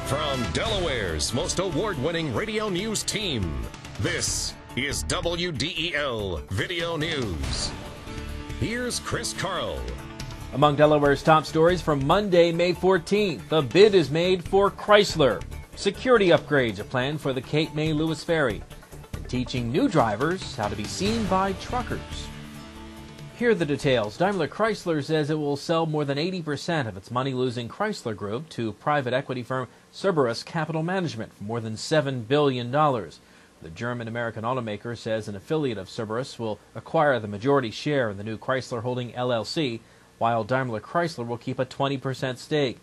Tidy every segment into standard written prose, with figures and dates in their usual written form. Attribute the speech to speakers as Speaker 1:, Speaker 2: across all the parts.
Speaker 1: From Delaware's most award-winning radio news team, this is WDEL Video News. Here's Chris Carl.
Speaker 2: Among Delaware's top stories from Monday, May 14th, a bid is made for Chrysler. Security upgrades are planned for the Cape May Lewis Ferry. And teaching new drivers how to be seen by truckers. Here are the details. Daimler Chrysler says it will sell more than 80% of its money-losing Chrysler Group to private equity firm Cerberus Capital Management for more than $7 billion. The German-American automaker says an affiliate of Cerberus will acquire the majority share in the new Chrysler Holding LLC, while Daimler Chrysler will keep a 20% stake.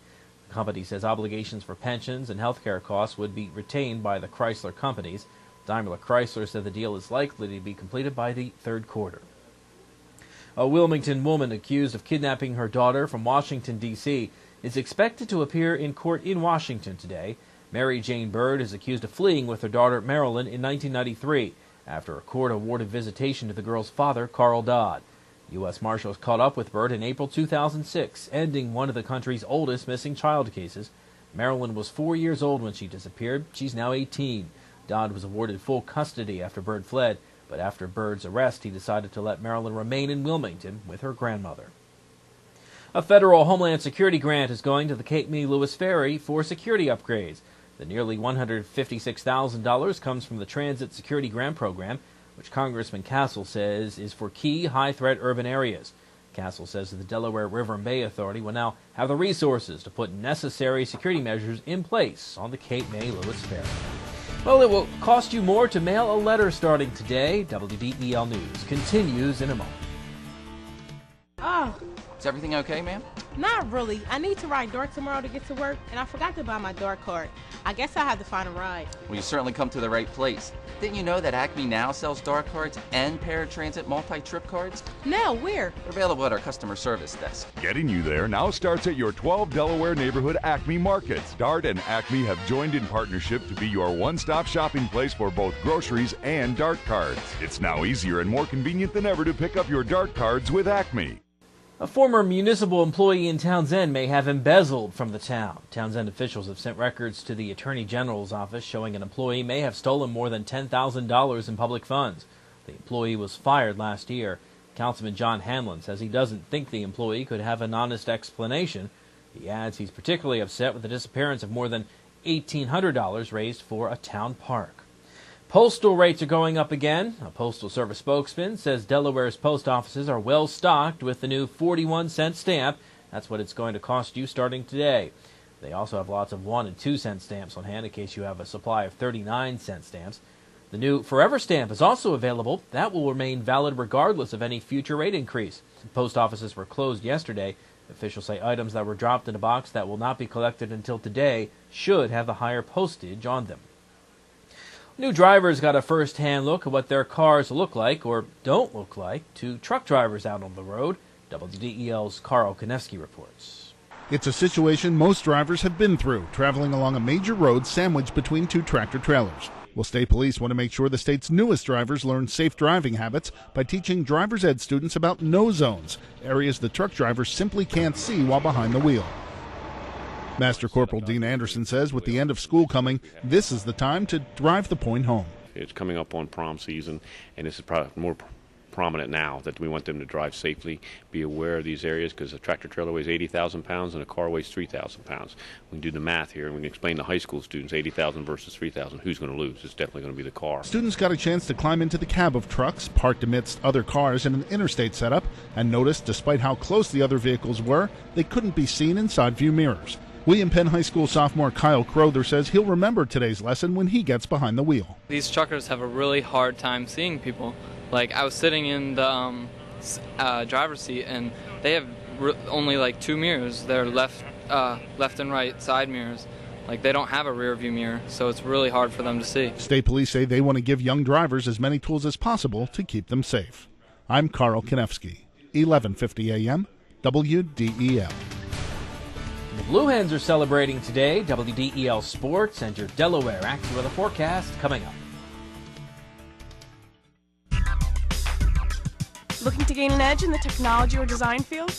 Speaker 2: The company says obligations for pensions and healthcare costs would be retained by the Chrysler companies. Daimler Chrysler said the deal is likely to be completed by the third quarter. A Wilmington woman accused of kidnapping her daughter from Washington, D.C. is expected to appear in court in Washington today. Mary Jane Bird is accused of fleeing with her daughter Marilyn in 1993 after a court awarded visitation to the girl's father, Carl Dodd. U.S. Marshals caught up with Bird in April 2006, ending one of the country's oldest missing child cases. Marilyn was 4 years old when she disappeared. She's now 18. Dodd was awarded full custody after Bird fled, but after Bird's arrest, he decided to let Marilyn remain in Wilmington with her grandmother. A federal Homeland Security grant is going to the Cape May Lewis Ferry for security upgrades. The nearly $156,000 comes from the Transit Security Grant Program, which Congressman Castle says is for key high-threat urban areas. Castle says that the Delaware River and Bay Authority will now have the resources to put necessary security measures in place on the Cape May Lewis Ferry. Well, it will cost you more to mail a letter starting today. WDEL News continues in a moment.
Speaker 3: Oh,
Speaker 4: is everything okay, ma'am?
Speaker 3: not really. I need to ride DART tomorrow to get to work, and I forgot to buy my DART card. I guess I'll have to find a ride.
Speaker 4: Well, you certainly come to the right place. Didn't you know that Acme now sells DART cards and paratransit multi-trip cards?
Speaker 3: No, where?
Speaker 4: They're available at our customer service desk.
Speaker 5: Getting you there now starts at your 12 Delaware neighborhood Acme markets. DART and Acme have joined in partnership to be your one-stop shopping place for both groceries and DART cards. It's now easier and more convenient than ever to pick up your DART cards with Acme.
Speaker 2: A former municipal employee in Townsend may have embezzled from the town. Townsend officials have sent records to the Attorney General's office showing an employee may have stolen more than $10,000 in public funds. The employee was fired last year. Councilman John Hanlon says he doesn't think the employee could have an honest explanation. He adds he's particularly upset with the disappearance of more than $1,800 raised for a town park. Postal rates are going up again. A Postal Service spokesman says Delaware's post offices are well stocked with the new 41-cent stamp. That's what it's going to cost you starting today. They also have lots of 1 and 2 cent stamps on hand in case you have a supply of 39-cent stamps. The new Forever stamp is also available. That will remain valid regardless of any future rate increase. Post offices were closed yesterday. Officials say items that were dropped in a box that will not be collected until today should have the higher postage on them. New drivers got a first-hand look at what their cars look like or don't look like to truck drivers out on the road. WDEL's Carl Konevsky reports.
Speaker 6: It's a situation most drivers have been through, traveling along a major road sandwiched between two tractor-trailers. Well, state police want to make sure the state's newest drivers learn safe driving habits by teaching driver's ed students about no zones, areas the truck drivers simply can't see while behind the wheel. Master Corporal Dean Anderson says with the end of school coming, this is the time to drive the point home.
Speaker 7: It's coming up on prom season, and this is probably more prominent now that we want them to drive safely, be aware of these areas, because a tractor trailer weighs 80,000 pounds and a car weighs 3,000 pounds. We can do the math here, and we can explain to high school students 80,000 versus 3,000. Who's going to lose? It's definitely going to be the car. Students
Speaker 6: got a chance to climb into the cab of trucks parked amidst other cars in an interstate setup and noticed, despite how close the other vehicles were, they couldn't be seen in side view mirrors. William Penn High School sophomore Kyle Crowther says he'll remember today's lesson when he gets behind the wheel.
Speaker 8: These truckers have a really hard time seeing people. Like, I was sitting in the driver's seat, and they have only like 2 mirrors. They're left and right side mirrors. Like, they don't have a rear view mirror, so it's really hard for them to see.
Speaker 6: State police say they want to give young drivers as many tools as possible to keep them safe. I'm Carl Konevsky, 1150 AM, WDEL.
Speaker 2: The Blue Hens are celebrating today. WDEL Sports and your Delaware AccuWeather forecast coming up.
Speaker 9: Looking to gain an edge in the technology or design field?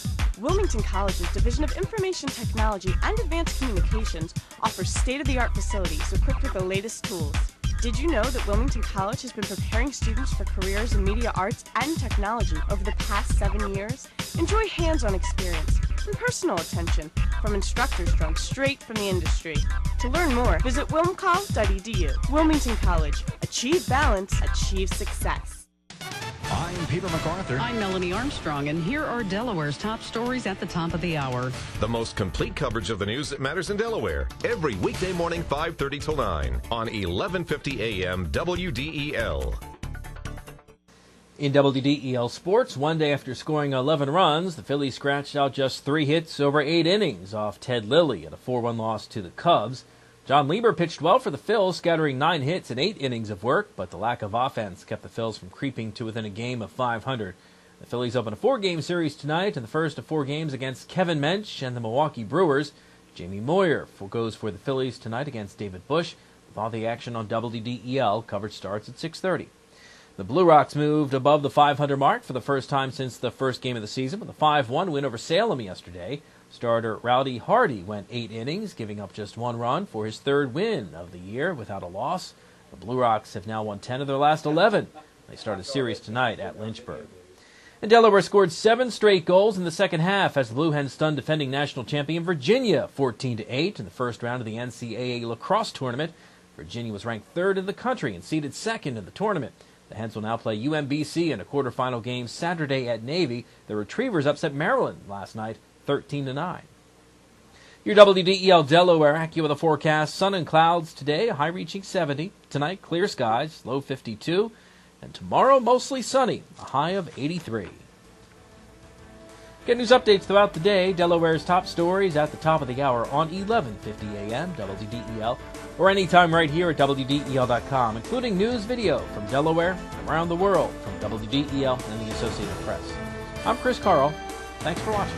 Speaker 9: Wilmington College's Division of Information Technology and Advanced Communications offers state-of-the-art facilities equipped with the latest tools. Did you know that Wilmington College has been preparing students for careers in media arts and technology over the past 7 years? Enjoy hands-on experience and personal attention from instructors drawn straight from the industry. To learn more, visit wilmcoll.edu. Wilmington College. Achieve balance, achieve success.
Speaker 10: I'm Peter MacArthur.
Speaker 11: I'm Melanie Armstrong, and here are Delaware's top stories at the top of the hour.
Speaker 12: The most complete coverage of the news that matters in Delaware. Every weekday morning, 5:30 till 9 on 1150 AM WDEL.
Speaker 2: In WDEL sports, one day after scoring 11 runs, the Phillies scratched out just 3 hits over 8 innings off Ted Lilly at a 4-1 loss to the Cubs. John Lieber pitched well for the Phils, scattering 9 hits in 8 innings of work, but the lack of offense kept the Phils from creeping to within a game of 500. The Phillies open a 4-game series tonight in the first of 4 games against Kevin Mensch and the Milwaukee Brewers. Jamie Moyer goes for the Phillies tonight against David Bush. With all the action on WDEL, coverage starts at 6:30. The Blue Rocks moved above the 500 mark for the first time since the first game of the season with a 5-1 win over Salem yesterday. Starter Rowdy Hardy went 8 innings, giving up just 1 run for his 3rd win of the year without a loss. The Blue Rocks have now won 10 of their last 11. They start a series tonight at Lynchburg. And Delaware scored 7 straight goals in the second half as the Blue Hens stunned defending national champion Virginia 14-8 in the first round of the NCAA lacrosse tournament. Virginia was ranked 3rd in the country and seeded 2nd in the tournament. The Hens will now play UMBC in a quarterfinal game Saturday at Navy. The Retrievers upset Maryland last night 13-9. Your WDEL Delaware AccuWeather forecast: sun and clouds today, a high reaching 70. Tonight, clear skies, low 52. And tomorrow, mostly sunny, a high of 83. Get news updates throughout the day. Delaware's top stories at the top of the hour on 1150 AM WDEL, or anytime right here at WDEL.com, including news video from Delaware and around the world from WDEL and the Associated Press. I'm Chris Carl. Thanks for watching.